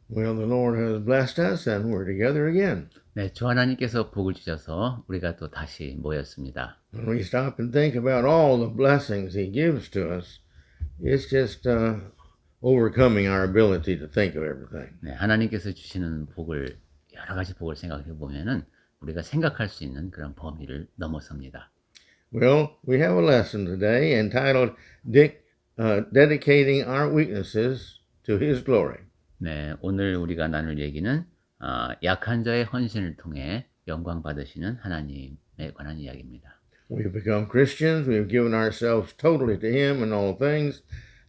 Well, the Lord has blessed us and we're together again. 네, 주 하나님께서 복을 주셔서 우리가 또 다시 모였습니다. When we stop and think about all the blessings He gives to us, it's just overcoming our ability to think of everything. 네, 하나님께서 주시는 복을 여러 가지 복을 생각해 보면은 우리가 생각할 수 있는 그런 범위를 넘어섭니다. Well, we have a lesson today entitled Dedicating Our Weaknesses to His Glory. 네, 오늘 우리가 나눌 얘기는 약한 자의 헌신을 통해 영광 받으시는 하나님에 관한 이야기입니다. We've become Christians. We've given ourselves totally to Him in all things,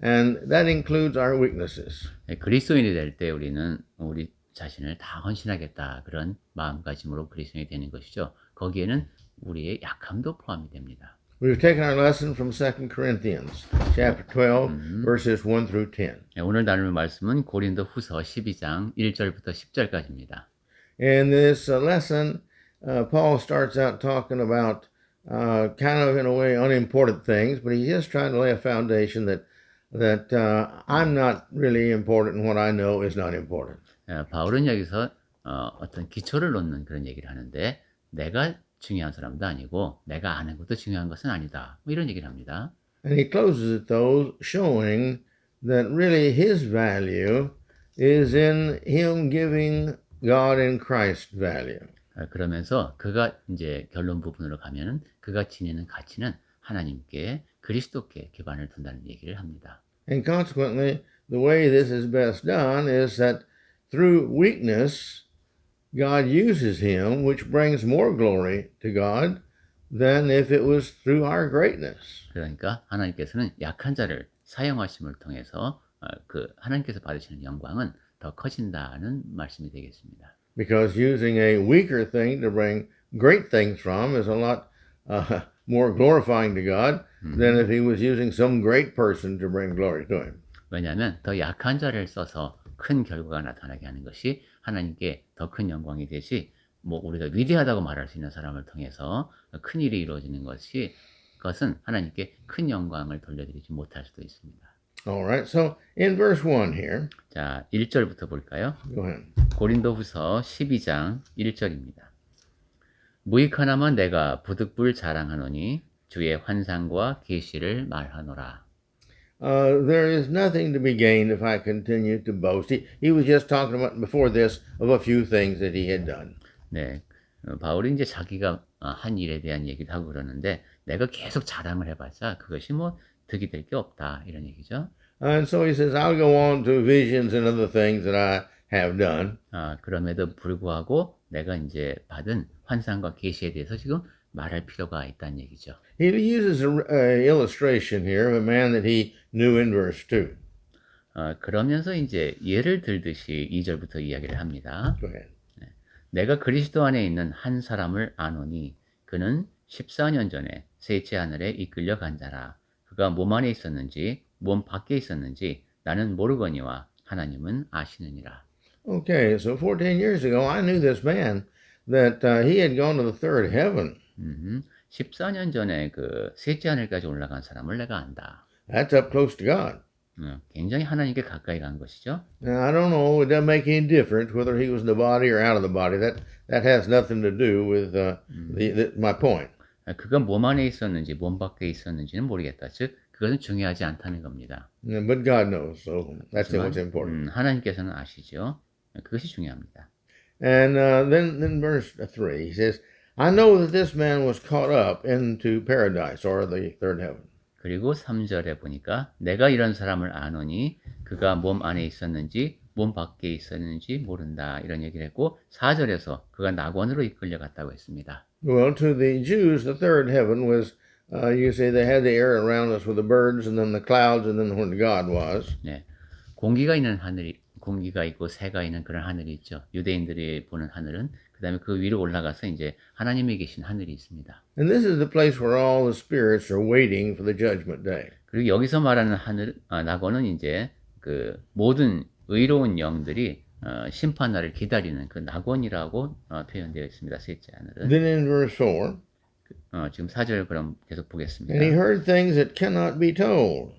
and that includes our weaknesses. 네, 그리스도인이 될 때 우리는 우리 자신을 다 헌신하겠다 그런 마음가짐으로 그리스도인이 되는 것이죠. 거기에는 우리의 약함도 포함이 됩니다. We've taken our lesson from 2 Corinthians chapter 12, verses 1 through 10. 네, 오늘 나눌 말씀은 고린도 후서 12장 1절부터 10절까지입니다. In this lesson, Paul starts out talking about kind of, in a way, unimportant things, but he's just trying to lay a foundation that I'm not really important and what I know is not important. 바울은 여기서 어떤 기초를 놓는 그런 얘기를 하는데 내가 중요한 사람도 아니고 내가 아는 것도 중요한 것은 아니다. 뭐 이런 얘기를 합니다. And he closes it, though, showing that really his value is in him giving God and Christ value. 그러면서 그가 이제 결론 부분으로 가면은 그가 지니는 가치는 하나님께 그리스도께 기반을 둔다는 얘기를 합니다. And consequently, the way this is best done is that through weakness, God uses him, which brings more glory to God than if it was through our greatness. 그러니까 하나님께서는 약한 자를 사용하심을 통해서 그 하나님께서 받으시는 영광은 더 커진다는 말씀이 되겠습니다. Because using a weaker thing to bring great things from is a lot more glorifying to God than if he was using some great person to bring glory to him. 왜냐하면 더 약한 자를 써서 큰 결과가 나타나게 하는 것이 하나님께 더 큰 영광이 되지 뭐 우리가 위대하다고 말할 수 있는 사람을 통해서 큰 일이 이루어지는 것은 하나님께 큰 영광을 돌려드리지 못할 수도 있습니다. Alright, so in verse 1 here. 자, 1절부터 볼까요? Go ahead. 고린도후서 12장 1절입니다. 무익하나마 내가 부득불 자랑하노니 주의 환상과 계시를 말하노라. There is nothing to be gained if I continue to boast. He was just talking about before this of a few things that he had done. 네, 바울이 이제 자기가 한 일에 대한 얘기도 하고 그러는데 내가 계속 자랑을 해봤자 그것이 뭐 득이 될 게 없다 이런 얘기죠. And so he says, I'll go on to visions and other things that I have done. 그럼에도 불구하고 내가 이제 받은 환상과 계시에 대해서 지금 말할 필요가 있다는 얘기죠. He uses an illustration here of a man that he knew in verse 2. 그러면서 이제 예를 들듯이 2절부터 이야기를 합니다. Go ahead. 내가 그리스도 안에 있는 한 사람을 아노니 그는 14년 전에 셋째 하늘에 이끌려 간 자라. 그가 몸 안에 있었는지 몸 밖에 있었는지 나는 모르거니와 하나님은 아시느니라. Okay, so 14 years ago, I knew this man that he had gone to the third heaven. 14년 전에 그 셋째 하늘까지 올라간 사람을 내가 안다. That's up close to God. 굉장히 하나님께 가까이 간 것이죠. Now, I don't know, it doesn't make any difference whether he was in the body or out of the body. That has nothing to do with my point. 그가 몸 안에 있었는지 몸 밖에 있었는지는 모르겠다. 즉 그것은 중요하지 않다는 겁니다. But God knows, so that's what's important. 하나님께서는 아시죠. 그것이 중요합니다. And then verse 3, he says, I know that this man was caught up into paradise or the third heaven. 그리고 3절에 보니까 내가 이런 사람을 아노니 그가 몸 안에 있었는지 몸 밖에 있었는지 모른다 이런 얘기를 했고 4절에서 그가 낙원으로 이끌려갔다고 했습니다. Well, to the Jews, the third heaven was, you say they had the air around us with the birds and then the clouds and then where God was. 네, 공기가 있고 새가 있는 그런 하늘이 있죠. 유대인들이 보는 하늘은 그다음에 그 위로 올라가서 이제 하나님이 계신 하늘이 있습니다. And this is the place where all the spirits are waiting for the judgment day. 그리고 여기서 말하는 낙원은 이제 그 모든 의로운 영들이 심판날을 기다리는 그 낙원이라고 표현되어 있습니다. 셋째 하늘은. Then in verse 4, 지금 4절 그럼 계속 보겠습니다. and he heard things that cannot be told.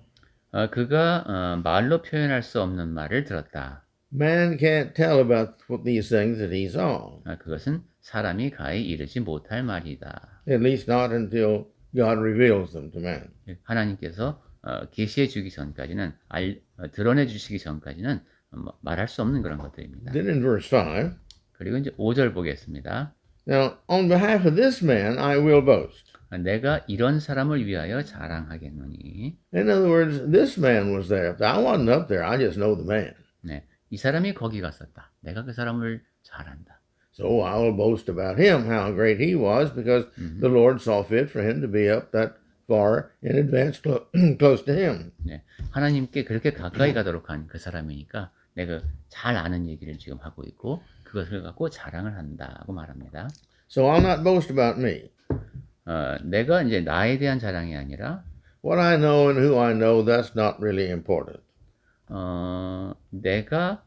그가 말로 표현할 수 없는 말을 들었다. Man can't tell about what these things that he saw, 그것은 사람이 가히 이르지 못할 말이다. at least not until God reveals them to man. 하나님께서 계시해 주기 전까지는 드러내 주시기 전까지는 말할 수 없는 그런 것들입니다. Then in verse 5, 그리고 이제 5절 보겠습니다. now on behalf of this man I will boast. 내가 이런 사람을 위하여 자랑하겠노니. In other words, this man was there. I wasn't up there. I just know the man. 네, 이 사람이 거기 갔었다. 내가 그 사람을 잘 안다. So I will boast about him, how great he was, because the Lord saw fit for him to be up that far in advance, close to him. 네, 하나님께 그렇게 가까이 가도록 한 그 사람이니까 내가 잘 아는 얘기를 지금 하고 있고 그것을 갖고 자랑을 한다고 말합니다. So I'll not boast about me. 내가 이제 나에 대한 자랑이 아니라 What I know and who I know, that's not really important. 내가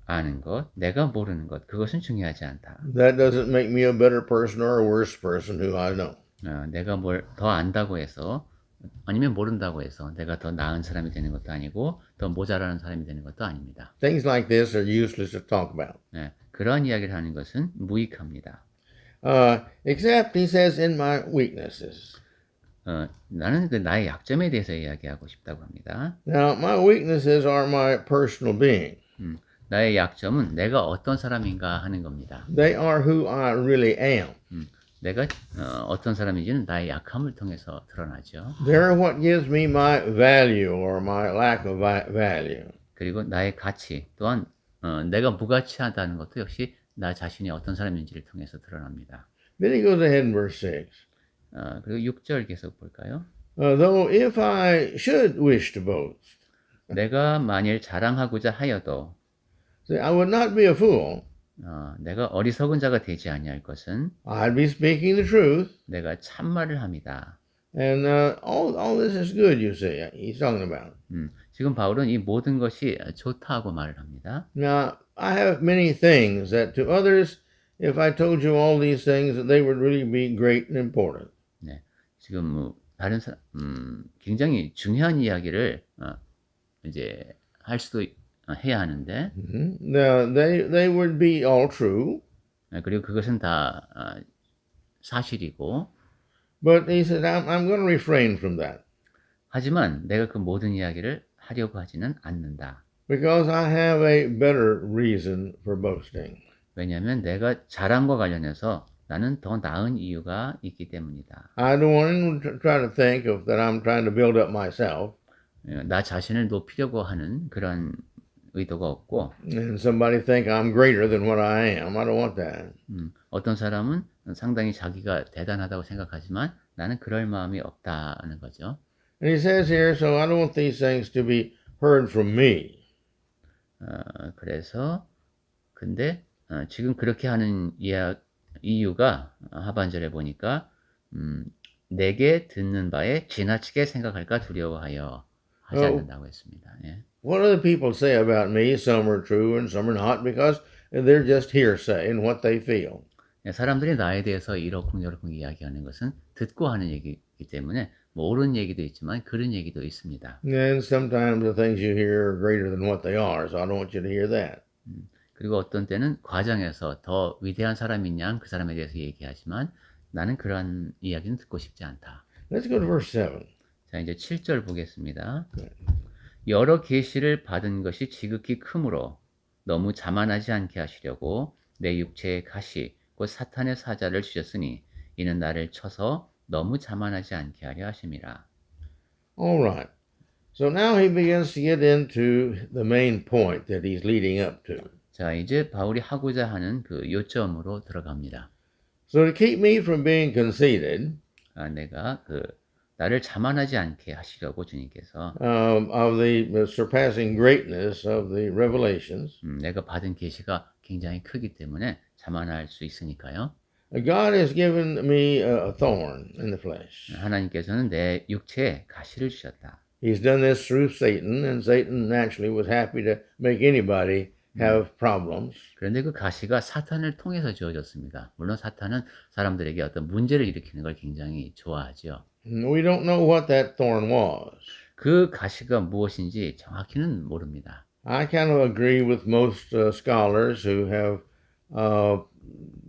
아는 것, 내가 모르는 것, 그것은 중요하지 않다. That doesn't make me a better person or a worse person who I know. 내가 뭘 더 안다고 해서 아니면 모른다고 해서 내가 더 나은 사람이 되는 것도 아니고 더 모자라는 사람이 되는 것도 아닙니다. Things like this are useless to talk about. 네, 그런 이야기를 하는 것은 무익합니다. Except, he says, in my weaknesses. 나는 그 나의 약점에 대해서 이야기하고 싶다고 합니다. Now, my weaknesses are my personal being. 나의 약점은 내가 어떤 사람인가 하는 겁니다. They are who I really am. 내가 어떤 사람인지는 나의 약함을 통해서 드러나죠. They're what gives me my value or my lack of value. 그리고 나의 가치 또한 내가 무가치하다는 것도 역시 나 자신이 어떤 사람인지를 통해서 드러납니다. Then he goes ahead in verse 6. 그리고 6절 계속 볼까요? Though if I should wish to boast, 내가 만일 자랑하고자 하여도 see, I would not be a fool. 내가 어리석은 자가 되지 아니할 것은 I'd be speaking the truth. 내가 참말을 합니다. And all this is good, you see, he's talking about. 지금 바울은 이 모든 것이 좋다고 말을 합니다. Now, I have many things that to others, if I told you all these things, that they would really be great and important. 네, 지금 다른 굉장히 중요한 이야기를 이제 할 수도 해야 하는데, Now, they would be all true, 그리고 그것은 다 사실이고, but he said, I'm going to refrain from that 하지만 내가 그 모든 이야기를 하려고 하지는 않는다. because I have a better reason for boasting. 왜냐하면 내가 자랑과 관련해서 나는 더 나은 이유가 있기 때문이다. I don't want anyone to try to think of that I'm trying to build up myself. 나 자신을 높이려고 하는 그런 의도가 없고, And somebody think I'm greater than what I am. I don't want that. 어떤 사람은 상당히 자기가 대단하다고 생각하지만 나는 그럴 마음이 없다는 거죠. And he says here, so I don't want these things to be heard from me. 그래서 근데 지금 그렇게 하는 이유가 하반절에 보니까 내게 듣는 바에 지나치게 생각할까 두려워하여 하지 않는다고 했습니다. 예. What other people say about me, some are true and some are not, because they're just hearsay and what they feel. 사람들이 나에 대해서 이러쿵저러쿵 이야기하는 것은 듣고 하는 얘기이기 때문에 뭐 옳은 얘기도 있지만 그런 얘기도 있습니다. And sometimes the things you hear are greater than what they are, so I don't want you to hear that. 그리고 어떤 때는 과정에서 더 위대한 사람인 양 그 사람에 대해서 얘기하지만 나는 그런 이야기는 듣고 싶지 않다. Let's go to verse 7. 자, 이제 7절 보겠습니다. 여러 계시를 받은 것이 지극히 크므로 너무 자만하지 않게 하시려고 내 육체의 가시 곧 사탄의 사자를 주셨으니 이는 나를 쳐서 너무 자만하지 않게 하려 하심이라. All right. So now he begins to get into the main point that he's leading up to. 자, 이제 바울이 하고자 하는 그 요점으로 들어갑니다. So to keep me from being conceited, 내가 나를 자만하지 않게 하시려고 주님께서 of the surpassing greatness of the revelations, 내가 받은 계시가 굉장히 크기 때문에 자만할 수 있으니까요. God has given me a thorn in the flesh. 하나님께서는 내 육체에 가시를 주셨다. He's done this through Satan, and Satan naturally was happy to make anybody have problems. 그런데 그 가시가 사탄을 통해서 주어졌습니다. 물론 사탄은 사람들에게 어떤 문제를 일으키는 걸 굉장히 좋아하죠. We don't know what that thorn was. 그 가시가 무엇인지 정확히는 모릅니다. I kind of agree with most scholars who have uh,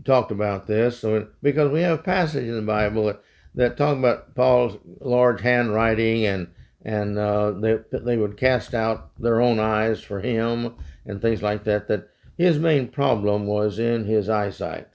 talked about this. So, because we have passages in the Bible that talk about Paul's large handwriting and they would cast out their own eyes for him and things like that. That his main problem was in his eyesight.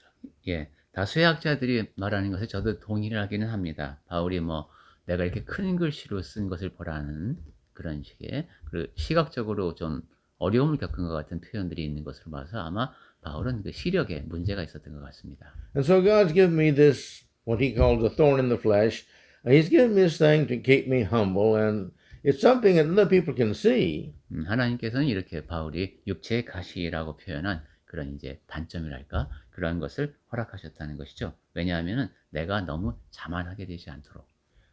예, 다수의 학자들이 말하는 것에 저도 동의를 하기는 합니다. 바울이 뭐 내가 이렇게 큰 글씨로 쓴 것을 보라는 그런 식의 그 시각적으로 좀 어려움을 겪은 것 같은 표현들이 있는 것으로 봐서 아마 바울은 그 시력에 문제가 있었던 것 같습니다. And so God's given me this, what he calls a thorn in the flesh. He's given me this thing to keep me humble, and it's something that other people can see. 하나님께서는 이렇게 바울이 육체의 가시라고 표현한 그런 이제 단점이랄까 그런 것을 허락하셨다는 것이죠. 왜냐하면은 내가 너무 자만하게 되지 않도록.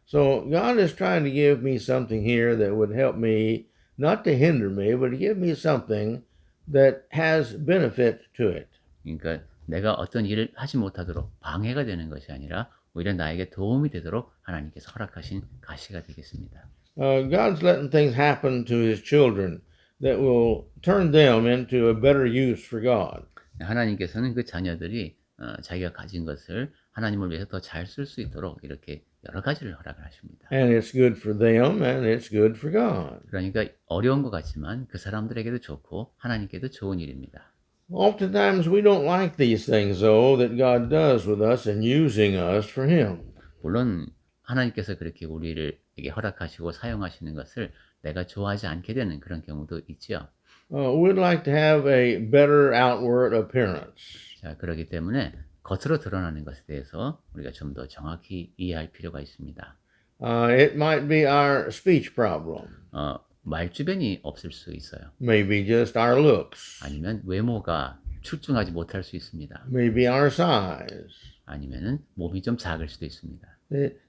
So God is trying to give me something here that would help me, not to hinder me, but to give me something that has benefit to it. 그러니까 내가 어떤 일을 하지 못하도록 방해가 되는 것이 아니라 오히려 나에게 도움이 되도록 하나님께서 허락하신 가시가 되겠습니다. God's letting things happen to his children that will turn them into a better use for God. 하나님께서는 그 자녀들이 자기가 가진 것을 하나님을 위해서 더 잘 쓸 수 있도록 이렇게 여러 가지를 허락을 하십니다. And it's good for them and it's good for God. 그러니까 어려운 것 같지만 그 사람들에게도 좋고 하나님께도 좋은 일입니다. Oftentimes we don't like these things, though, that God does with us and using us for him. 물론 하나님께서 그렇게 우리를 이게 허락하시고 사용하시는 것을 내가 좋아하지 않게 되는 그런 경우도 있죠. We'd like to have a better outward appearance. 자, 그렇기 때문에 겉으로 드러나는 것에 대해서 우리가 좀 더 정확히 이해할 필요가 있습니다. It might be our speech problem, 말주변이 없을 수 있어요. maybe just our looks, 아니면 외모가 출중하지 못할 수 있습니다. maybe our size. 아니면은 몸이 좀 작을 수도 있습니다.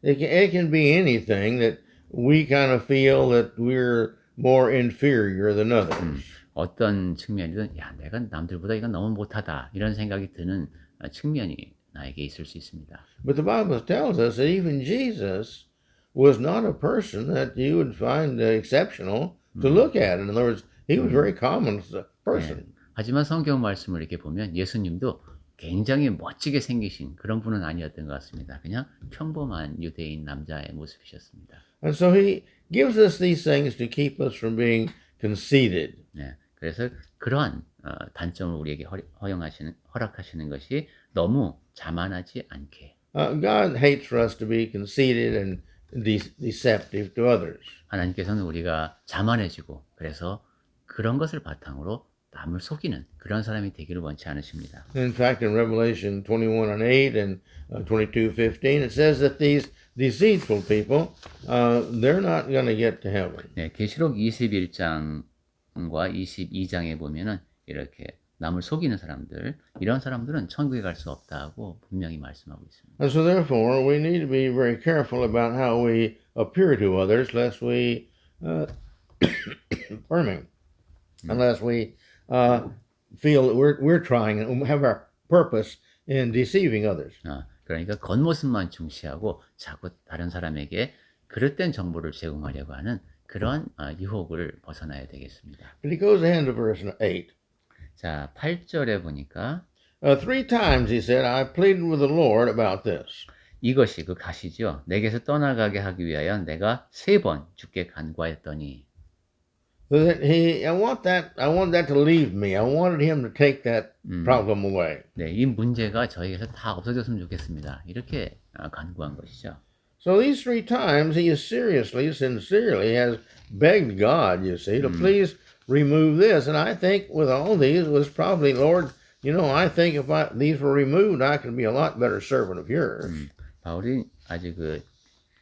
It can be anything that we kind of feel that we're more inferior than others. 어떤 측면이든 야, 내가 남들보다 이건 너무 못하다 이런 생각이 드는 측면이 나에게 있을 수 있습니다. But the Bible tells us that even Jesus was not a person that you would find exceptional to look at. In other words, he was very common as a person. 하지만 성경 말씀을 이렇게 보면 예수님도 굉장히 멋지게 생기신 그런 분은 아니었던 것 같습니다. 그냥 평범한 유대인 남자의 모습이셨습니다. And so he gives us these things to keep us from being conceited. 네, 그래서 그러한 단점을 우리에게 허락하시는 것이 너무 자만하지 않게. God hates for us to be conceited and deceptive to others. 하나님께서는 우리가 자만해지고 그래서 그런 것을 바탕으로 남을 속이는 그런 사람이 되기를 원치 않으십니다. In fact, in Revelation 21:8 and 22:15, it says that these deceitful people, they're not going to get to heaven. 네, 계시록 21장과 22장에 보면은 이렇게 남을 속이는 사람들, 이런 사람들은 천국에 갈 수 없다고 분명히 말씀하고 있습니다. And so therefore, we need to be very careful about how we appear to others, lest we, pardon me, unless we feel that we're trying and have our purpose in deceiving others. 그러니까 겉모습만 중시하고 자꾸 다른 사람에게 그릇된 정보를 제공하려고 하는 그런 유혹을 벗어나야 되겠습니다. But he goes ahead to verse 8. 자, 8절에 보니까 3 times he said, I pleaded with the Lord about this. 이것이 그 가시죠. 내게서 떠나가게 하기 위하여 내가 3번 주께 간구하였더니 I want that to leave me. I wanted him to take that problem away. 네, 이 문제가 저에게서 다 없어졌으면 좋겠습니다. 이렇게 간구한 것이죠. So these 3 times he is seriously, sincerely has begged God, you see, to please remove this. And I think with all these was probably, Lord, I think if these were removed, I could be a lot better servant of yours. 바울이 아주 그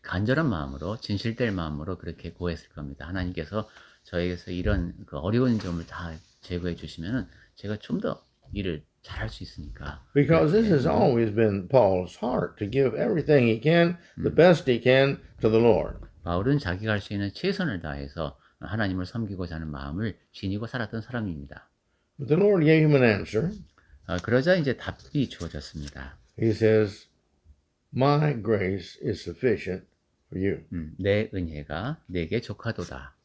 간절한 마음으로 진실될 마음으로 그렇게 고했을 겁니다. 하나님께서 저에게서 이런 그 어려운 점을 다 제거해 주시면은 제가 좀 더 일을 잘할 수 있으니까. Because this has always been Paul's heart, to give everything he can, the best he can, to the Lord. 바울은 자기가 할 수 있는 최선을 다해서 하나님을 섬기고자 하는 마음을 지니고 살았던 사람입니다. But the Lord gave him an answer. 그러자 이제 답이 주어졌습니다. He says, My grace is sufficient for you. 내 은혜가 내게 족하도다.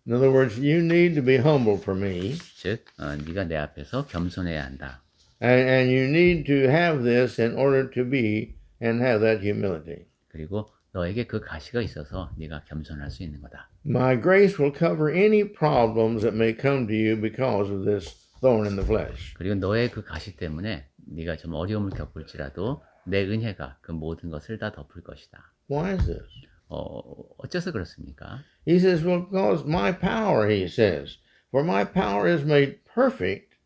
In other words, you need to be humble for me, 즉, 네가 내 앞에서 겸손해야 한다. and you need to have this in order to be and have that humility. 그리고 너에게 그 가시가 있어서 네가 겸손할 수 있는 거다. My grace will cover any problems that may come to you because of this thorn in the flesh. 그리고 너의 그 가시 때문에 네가 좀 어려움을 겪을지라도 내 은혜가 그 모든 것을 다 덮을 것이다. Why is this? 어째서 그렇습니까? He says, well, because my power, he says, for my power is made perfect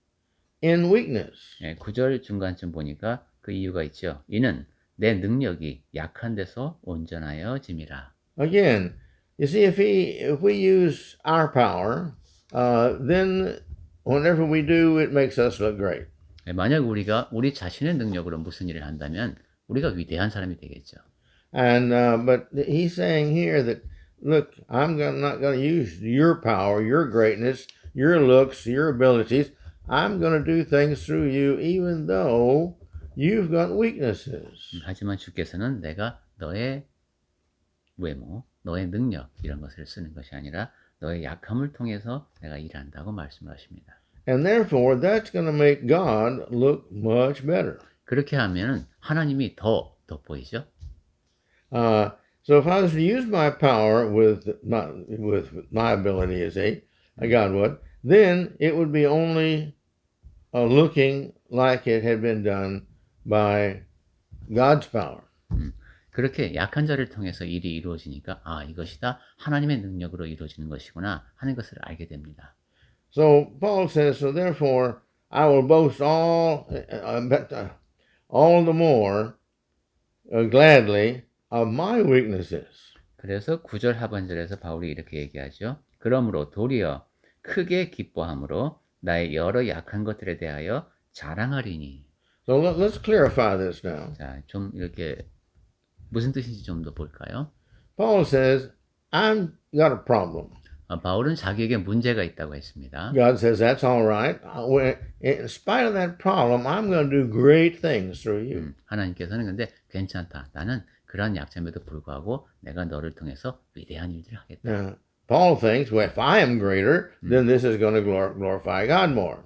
in weakness. 예, 9절 중간쯤 보니까 그 이유가 있죠. 이는 내 능력이 약한 데서 온전하여짐이라. Again, you see, if we use our power, then whenever we do, it makes us look great. 예, 만약 우리가 우리 자신의 능력으로 무슨 일을 한다면 우리가 위대한 사람이 되겠죠. And but he's saying here that, look, not going to use your power, your greatness, your looks, your abilities. I'm going to do things through you, even though you've got weaknesses. 하지만 주께서는 내가 너의 외모, 너의 능력 이런 것을 쓰는 것이 아니라 너의 약함을 통해서 내가 일한다고 말씀하십니다. And therefore, that's going to make God look much better. 그렇게 하면 하나님이 더 돋보이죠. So if I was to use my power with my ability as a God would, then it would be only looking like it had been done by God's power. 그렇게 약한 자를 통해서 일이 이루어지니까 이것이 다 하나님의 능력으로 이루어지는 것이구나 하는 것을 알게 됩니다. So Paul says, so therefore I will boast all the more gladly of my weaknesses. 그래서 9절 하반절에서 바울이 이렇게 얘기하죠. 그러므로 도리어 크게 기뻐함으로 나의 여러 약한 것들에 대하여 자랑하리니. So let's clarify this now. 자, 좀 이렇게 무슨 뜻인지 좀 더 볼까요? Paul says, I've got a problem. 바울은 자기에게 문제가 있다고 했습니다. God says, that's all right. In spite of that problem, I'm going to do great things through you. 하나님께서는 근데 괜찮다. 나는 그러한 약점에도 불구하고 내가 너를 통해서 위대한 일들을 하겠다. Now, Paul thinks, well, if I am greater, then this is going to glorify God more.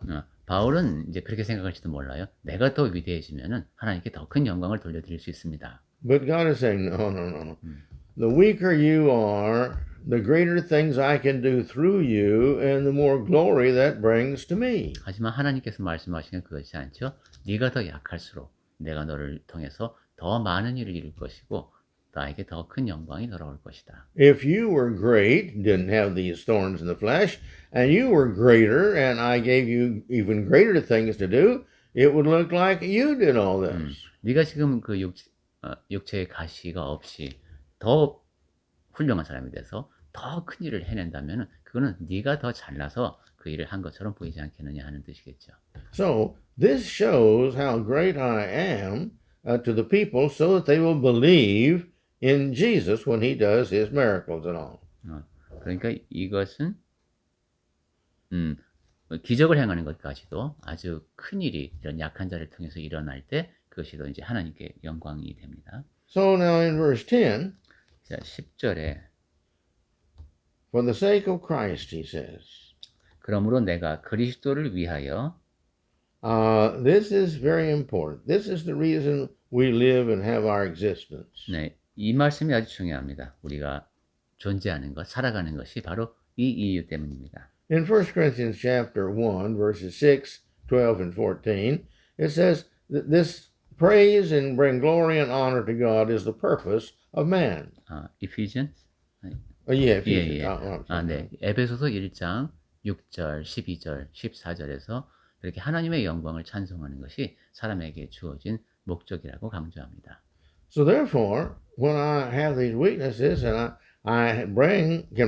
바울은 이제 그렇게 생각할지도 몰라요. 내가 더 위대해지면은 하나님께 더 큰 영광을 돌려드릴 수 있습니다. But God is saying, no. The weaker you are, the greater things I can do through you, and the more glory that brings to me. 하지만 하나님께서 말씀하시는 그것이 않죠. 네가 더 약할수록 내가 너를 통해서 더 많은 일을 이룰 것이고 나에게 더 큰 영광이 돌아올 것이다. If you were great, didn't have these thorns in the flesh, and you were greater, and I gave you even greater things to do, it would look like you did all this. 네가 지금 그 육체의 가시가 없이 더 훌륭한 사람이 돼서 더 큰 일을 해낸다면 그거는 네가 더 잘나서 그 일을 한 것처럼 보이지 않겠느냐 하는 뜻이겠죠. So this shows how great I am to the people so that they will believe in Jesus when he does his miracles and all. 그러니까 이것은 기적을 행하는 것까지도 아주 큰 일이 이런 약한 자를 통해서 일어날 때 그것이 더 이제 하나님께 영광이 됩니다. So now in verse 10, 자, 10절에 for the sake of Christ, he says. 그러므로 내가 그리스도를 위하여 This is very important. This is the reason we live and have our existence. 네, 이 말씀이 아주 중요합니다. 우리가 존재하는 것, 살아가는 것이 바로 이 이유 때문입니다. In 1 Corinthians chapter 1, verses 6, 12, and 14, it says that this praise and bring glory and honor to God is the purpose of man. Ephesians? Yeah, 예. Ephesians. 네. 에베소서 1장 6절, 12절, 14절에서 이렇게 하나님의 영광을 찬송하는 것이 사람에게 주어진 목적이라고 강조합니다. So therefore, when I have these weaknesses and I can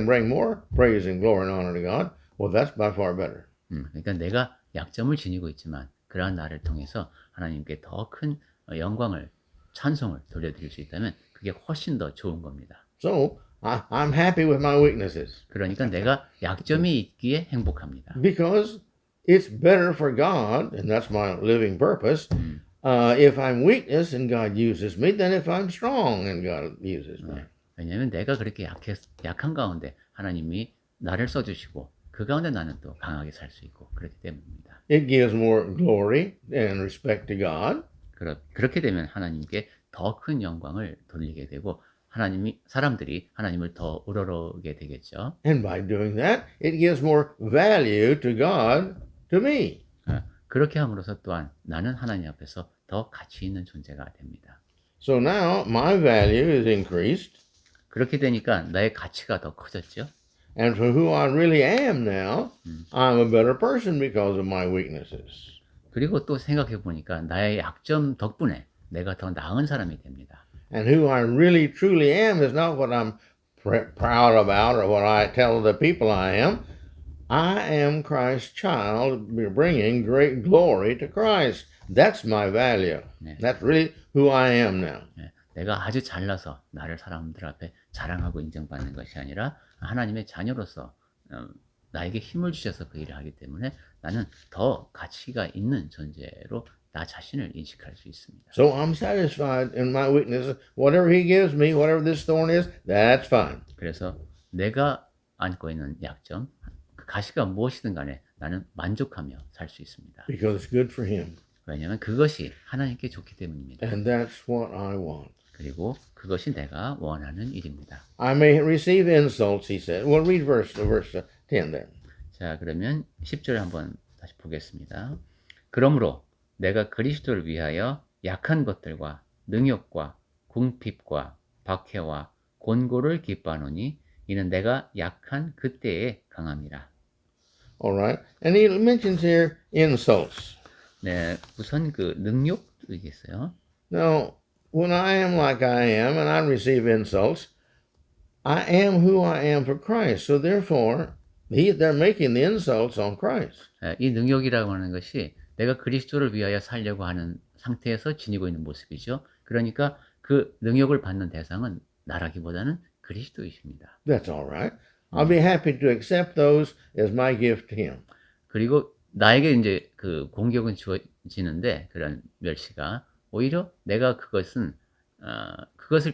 bring more praise and glory and honor to God, well, that's by far better. 그러니까 내가 약점을 지니고 있지만 그러한 나를 통해서 하나님께 더 큰 영광을, 찬송을 돌려드릴 수 있다면 그게 훨씬 더 좋은 겁니다. So I'm happy with my weaknesses 그러니까 내가 약점이 있기에 행복합니다. because it's better for God, and that's my living purpose, if I'm weakness and God uses me than if I'm strong and God uses me. 왜냐하면 내가 그렇게 약한 가운데 하나님이 나를 써주시고 그 가운데 나는 또 강하게 살 수 있고 그렇기 때문입니다. It gives more glory and respect to God. 그렇게 되면 하나님께 더 큰 영광을 돌리게 되고 사람들이 하나님을 더 우러러게 되겠죠. And by doing that, it gives more value to God to me. 그렇게 함으로써 또한 나는 하나님 앞에서 더 가치 있는 존재가 됩니다. So now my value is increased. 그렇게 되니까 나의 가치가 더 커졌죠. And for who I really am now, I'm a better person because of my weaknesses. 그리고 또 생각해 보니까 나의 약점 덕분에 내가 더 나은 사람이 됩니다. And who I really truly am is not what I'm proud about or what I tell the people I am. I am Christ's child, bringing great glory to Christ. That's my value. 네. That's really who I am now. 내가 아주 잘나서 나를 사람들 앞에 자랑하고 인정받는 것이 아니라 하나님의 자녀로서 나에게 힘을 주셔서 그 일을 하기 때문에 나는 더 가치가 있는 존재로 나 자신을 인식할 수 있습니다. So I'm satisfied in my weakness. Whatever he gives me, whatever this thorn is, that's fine. 그래서 내가 안고 있는 약점, 그 가시가 무엇이든 간에 나는 만족하며 살 수 있습니다. Because it's good for him. 왜냐하면 그것이 하나님께 좋기 때문입니다. And that's what I want. 그리고 그것이 내가 원하는 일입니다. I may receive insults, he said. Well, read verse 10 then. 자, 그러면 10절 한번 다시 보겠습니다. 그러므로 내가 그리스도를 위하여 약한 것들과 능욕과 궁핍과 박해와 곤고를 기뻐하노니 이는 내가 약한 그때에 강함이라. All right. And he mentions here insults. 네, 우선 그 능욕도 있겠어요. Now, when I am like I am and I receive insults, I am who I am for Christ. So therefore, they're making the insults on Christ. 이 능욕이라고 하는 것이 내가 그리스도를 위하여 살려고 하는 상태에서 지니고 있는 모습이죠. 그러니까 그 능욕을 받는 대상은 나라기보다는 그리스도이십니다. That's all right. I'll be happy to accept those as my gift to him. 그리고 나에게 이제 그 공격은 주어지는데 그런 멸시가 오히려 내가 그것을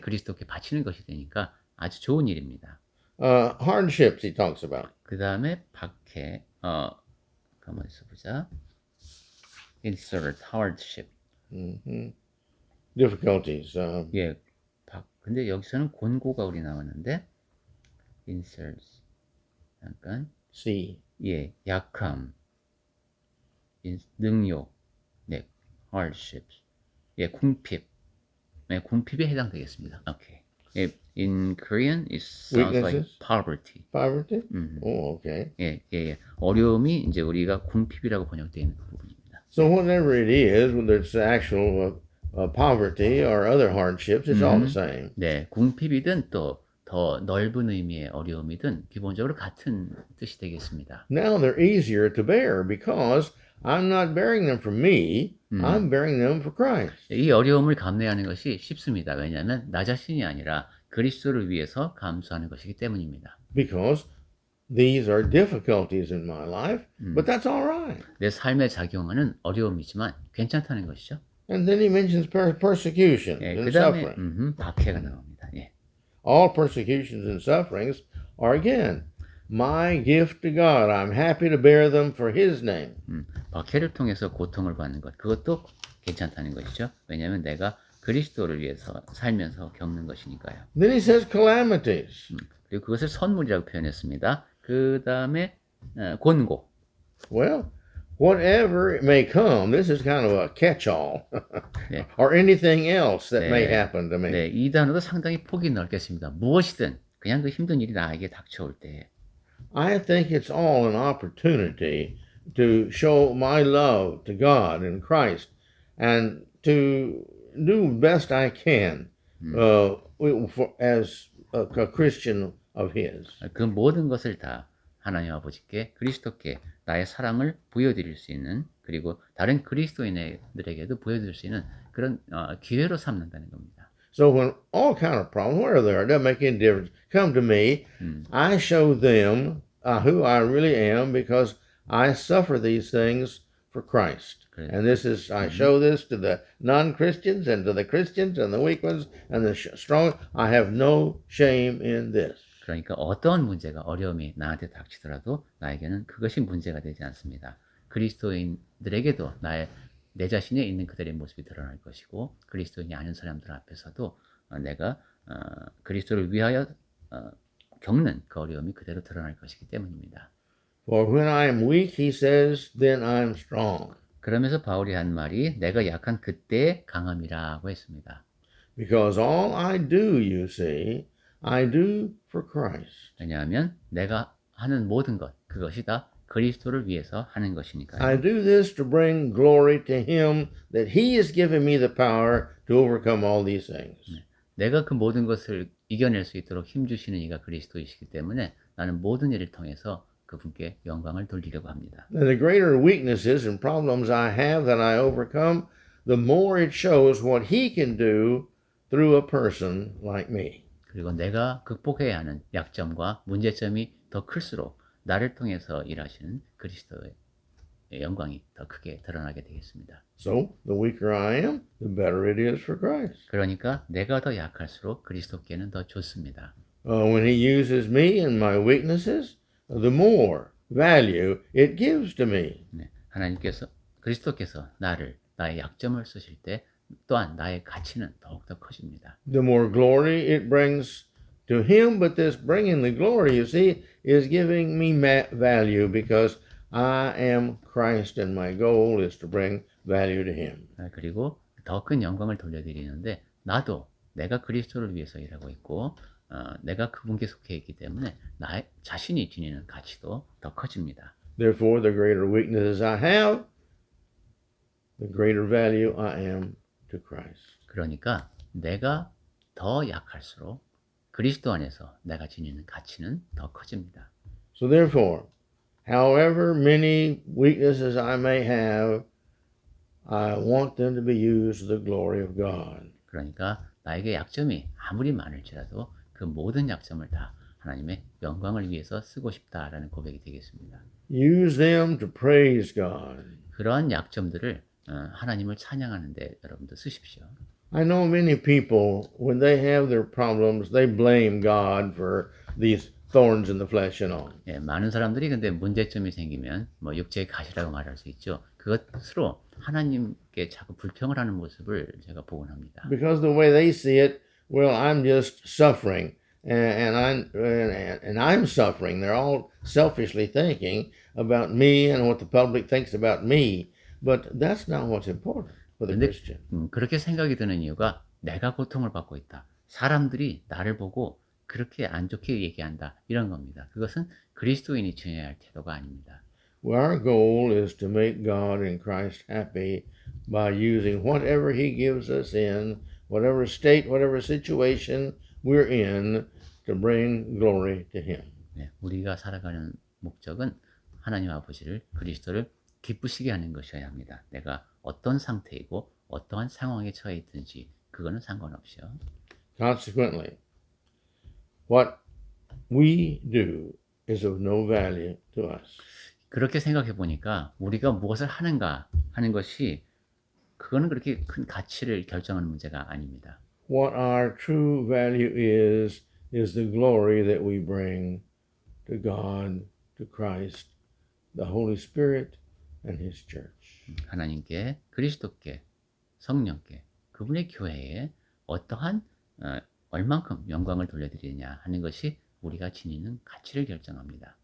그리스도께 바치는 것이 되니까 아주 좋은 일입니다. Hardships he talks about. 그 다음에 박해, 가만히 있어보자. Insert hardship. Difficulties. 예, 근데 여기서는 곤고가 우리 나왔는데 insert 잠깐 See. 예, 약함, 능욕, 네, hardships, 예, 궁핍, 네, 궁핍에 해당되겠습니다. 오케이. 예, in Korean it sounds like Weaknesses? poverty. Poverty? Oh, okay. 예, 예, 예. 어려움이 이제 우리가 궁핍이라고 번역되어 있는 그 부분입니다. So whatever it is, whether it's actual poverty or other hardships, it's all the same. 네, 궁핍이든 또 더 넓은 의미의 어려움이든 기본적으로 같은 뜻이 되겠습니다. Now they're easier to bear because I'm not bearing them for me. I'm bearing them for Christ. 이 어려움을 감내하는 것이 쉽습니다. 왜냐하면 나 자신이 아니라 그리스도를 위해서 감수하는 것이기 때문입니다. Because these are difficulties in my life, but that's all right. 내 삶에 작용하는 어려움이지만 괜찮다는 것이죠. And then he mentions persecution 예, and 그 다음에 suffering. 박해가 나옵니다. 예. All persecutions and sufferings are again my gift to God. I'm happy to bear them for his name. 박해를 통해서 고통을 받는 것 그것도 괜찮다는 것이죠. 왜냐하면 내가 그리스도를 위해서 살면서 겪는 것이니까요. Then he says calamities. 그리고 그것을 선물이라고 표현했습니다. 그 다음에 곤고. Well, whatever it may come, this is kind of a catch-all. 네. Or anything else that may 네. happen to me. 네, 이 단어도 상당히 폭이 넓겠습니다. 무엇이든 그냥 그 힘든 일이 나에게 닥쳐올 때 I think it's all an opportunity to show my love to God and Christ and to do best I can as a Christian of his. 그 모든 것을 다 하나님 아버지께 그리스도께 나의 사랑을 보여드릴 수 있는 그리고 다른 그리스도인들에게도 보여드릴 수 있는 그런 기회로 삼는다는 겁니다. So when all kind of problems, where they are, it doesn't make any difference, come to me, I show them who I really am because I suffer these things for Christ. 그래. And this is, I show this to the non-Christians and to the Christians and the weak ones and the strong. I have no shame in this. 그러니까 어떠한 문제가 어려움이 나한테 닥치더라도 나에게는 그것이 문제가 되지 않습니다. 그리스도인들에게도 내 자신에 있는 그들의 모습이 드러날 것이고 그리스도인이 아닌 사람들 앞에서도 내가 그리스도를 위하여 겪는 그 어려움이 그대로 드러날 것이기 때문입니다. For when I am weak, he says, then I am strong. 그러면서 바울이 한 말이 내가 약한 그때의 강함이라고 했습니다. Because all I do, you see, I do for Christ. 왜냐하면 내가 하는 모든 것, 그것이 다 그리스도를 위해서 하는 I 것이니까요. do this to bring glory to him that he has given me the power to overcome all these things. 내가 그 모든 것을 이겨낼 수 있도록 힘주시는 이가 그리스도이시기 때문에 나는 모든 일을 통해서 그분께 영광을 돌리려고 합니다. And the greater weaknesses and problems I have that I overcome, the more it shows what he can do through a person like me. 그리고 내가 극복해야 하는 약점과 문제점이 더 클수록 나를 통해서 일하시는 그리스도의 영광이 더 크게 드러나게 되겠습니다. So, the weaker I am, the better it is for Christ. 그러니까 내가 더 약할수록 그리스도께는 더 좋습니다. When he uses me and my weaknesses, the more value it gives to me. 네, 그리스도께서 나의 약점을 쓰실 때 또한 나의 가치는 더욱더 커집니다. The more glory it brings to him, but this bringing the glory, you see, is giving me value because I am Christ and my goal is to bring value to him. 그리고 더 큰 영광을 돌려드리는데 나도 내가 그리스도를 위해서 일하고 있고 내가 그분께 속해 있기 때문에 나의 자신이 지니는 가치도 더 커집니다. Therefore, the greater weaknesses I have, the greater value I am to Christ. 그러니까 내가 더 약할수록 그리스도 안에서 내가 지니는 가치는 더 커집니다. So therefore, however many weaknesses I may have, I want them to be used to the glory of God. 그러니까 나에게 약점이 아무리 많을지라도 그 모든 약점을 다 하나님의 영광을 위해서 쓰고 싶다라는 고백이 되겠습니다. Use them to praise God. 그러한 약점들을 하나님을 찬양하는데 여러분도 쓰십시오. I know many people, when they have their problems, they blame God for these thorns in the flesh and all. 예, 많은 사람들이 근데 문제점이 생기면 뭐 육체의 가시라고 말할 수 있죠. 그것으로 하나님께 자꾸 불평을 하는 모습을 제가 보곤 합니다. Because the way they see it, well, I'm just suffering, and I'm suffering. They're all selfishly thinking about me and what the public thinks about me, but that's not what's important for the 근데 Christian. 그렇게 생각이 드는 이유가 내가 고통을 받고 있다. 사람들이 나를 보고 그렇게 안 좋게 얘기한다. 이런 겁니다. 그것은 그리스도인이 지녀야 할 태도가 아닙니다. Well, our goal is to make God and Christ happy by using whatever he gives us in, whatever state, whatever situation we're in, to bring glory to him. 네, 우리가 살아가는 목적은 하나님 아버지를 그리스도를 기쁘시게 하는 것이어야 합니다. 내가 어떤 상태이고 어떠한 상황에 처해 있든지 그거는 상관없이요. Consequently, what we do is of no value to us. 그렇게 생각해 보니까 우리가 무엇을 하는가 하는 것이 그거는 그렇게 큰 가치를 결정하는 문제가 아닙니다. What our true value is the glory that we bring to God, to Christ, the Holy Spirit, and his church. 하나님께, 그리스도께, 성령께, 그분의 교회에 어떠한 얼만큼 영광을 돌려드리느냐 하는 것이 우리가 지니는 가치를 결정합니다.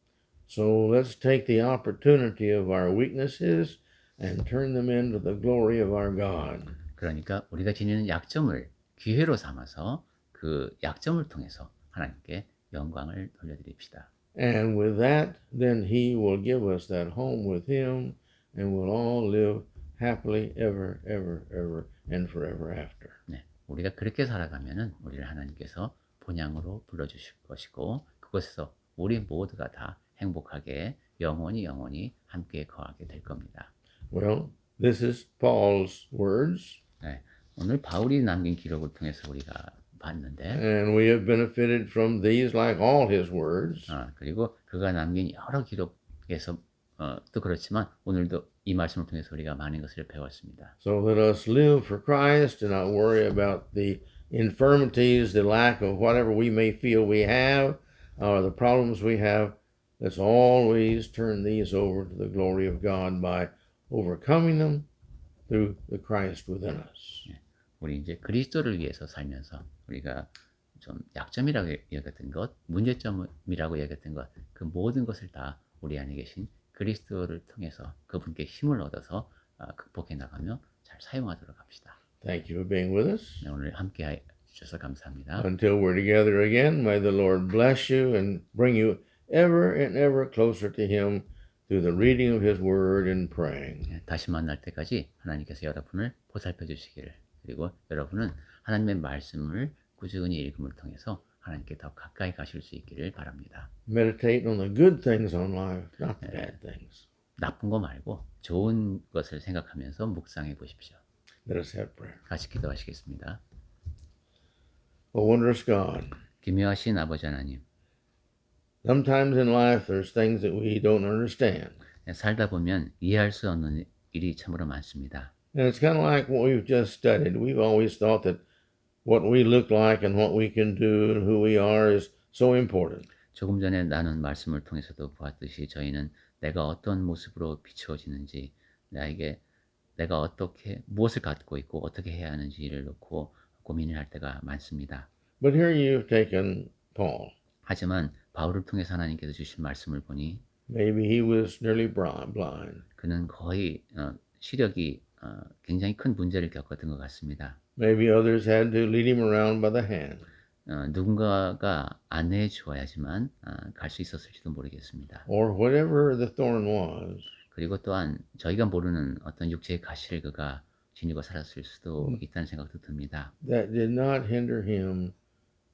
So let's take the opportunity of our weaknesses and turn them into the glory of our God. 그러니까 우리가 지니는 약점을 기회로 삼아서 그 약점을 통해서 하나님께 영광을 돌려드립시다. And with that, then he will give us that home with him, and we'll all live happily ever, ever, ever, and forever after. 네, 우리가 그렇게 살아가면은 우리를 하나님께서 본향으로 불러주실 것이고 그곳에서 우리 모두가 다 행복하게 영원히 함께 거하게 될 겁니다. Well, this is Paul's words, 네, 오늘 바울이 남긴 기록을 통해서 우리가 봤는데 and we have benefited from these like all his words. 그리고 그가 남긴 여러 기록에서 또 그렇지만 오늘도 이 말씀을 통해서 우리가 많은 것을 배웠습니다. So let us live for Christ and not worry about the infirmities, the lack of whatever we may feel we have, the problems we have, let's always turn these over to the glory of God by overcoming them through the Christ within us. 우리 이제 그리스도를 위해서 살면서 우리가 좀 약점이라고 여겼던 것, 문제점이라고 여겼던 것, 그 모든 것을 다 우리 안에 계신 그리스도를 통해서 그분께 힘을 얻어서 극복해 나가며 잘 사용하도록 합시다. Thank you for being with us. 네, 오늘 함께 해주셔서 감사합니다. Until we're together again, may the Lord bless you and bring you ever and ever closer to Him through the reading of His Word and praying. 네, 다시 만날 때까지 하나님께서 여러분을 보살펴 주시기를, 그리고 여러분은 하나님의 말씀을 꾸준히 읽음을 통해서 하나님께 더 가까이 가실 수 있기를 바랍니다. Meditate on the good things on life, not the bad things. 나쁜 거 말고 좋은 것을 생각하면서 묵상해 보십시오. Let us have prayer. 같이 기도하시겠습니다. O wondrous God, 기묘하신 아버지 하나님, sometimes in life there's things that we don't understand. 살다 보면 이해할 수 없는 일이 참으로 많습니다. And it's kind of like what we've just studied. We've always thought that what we look like and what we can do and who we are is so important. 조금 전에 나눈 말씀을 통해서도 보았듯이 저희는 내가 어떤 모습으로 비추어지는지, 내가 어떻게 무엇을 갖고 있고 어떻게 해야 하는지를 놓고 고민을 할 때가 많습니다. But here you've taken Paul. 하지만 바울을 통해서 하나님께서 주신 말씀을 보니 Maybe he was nearly blind. 그는 거의 시력이 굉장히 큰 문제를 겪었던 것 같습니다. Maybe others had to lead him around by the hand. 누군가가 안내해 주어야지만 갈 수 있었을지도 모르겠습니다. Or whatever the thorn was. 그리고 또한 저희가 모르는 어떤 육체의 가시를 그가 지니고 살았을 수도 있다는 생각도 듭니다. That did not hinder him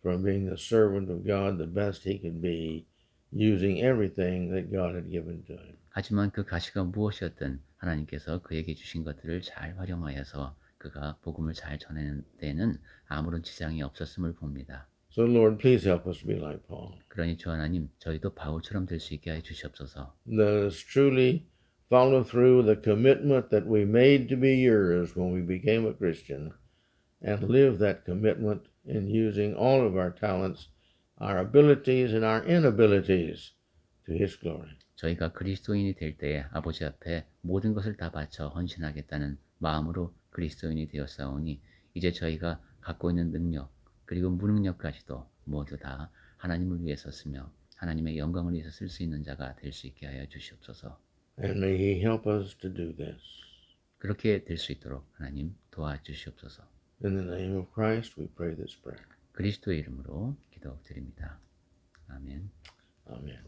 from being the servant of God the best he could be, using everything that God had given to him. 하지만 그 가시가 무엇이었든 하나님께서 그에게 주신 것들을 잘 활용하여서 그가 복음을 잘 전하는 데는 아무런 지장이 없었음을 봅니다. So Lord, please help us to be like Paul. 그러니 주 하나님, 저희도 바울처럼 될 수 있게 해 주시옵소서. Let us truly follow through the commitment that we made to be yours when we became a Christian and live that commitment in using all of our talents, our abilities and our inabilities to His glory. 저희가 그리스도인이 될 때에 아버지 앞에 모든 것을 다 바쳐 헌신하겠다는 마음으로 그리스도인이 되었사오니 이제 저희가 갖고 있는 능력 그리고 무능력까지도 모두 다 하나님을 위해서 쓰며 하나님의 영광을 위해서 쓸 수 있는 자가 될 수 있게 하여 주시옵소서. And may He help us to do this. 그렇게 될 수 있도록 하나님 도와주시옵소서. In the name of Christ we pray this prayer. 그리스도의 이름으로 기도드립니다. 아멘. Amen.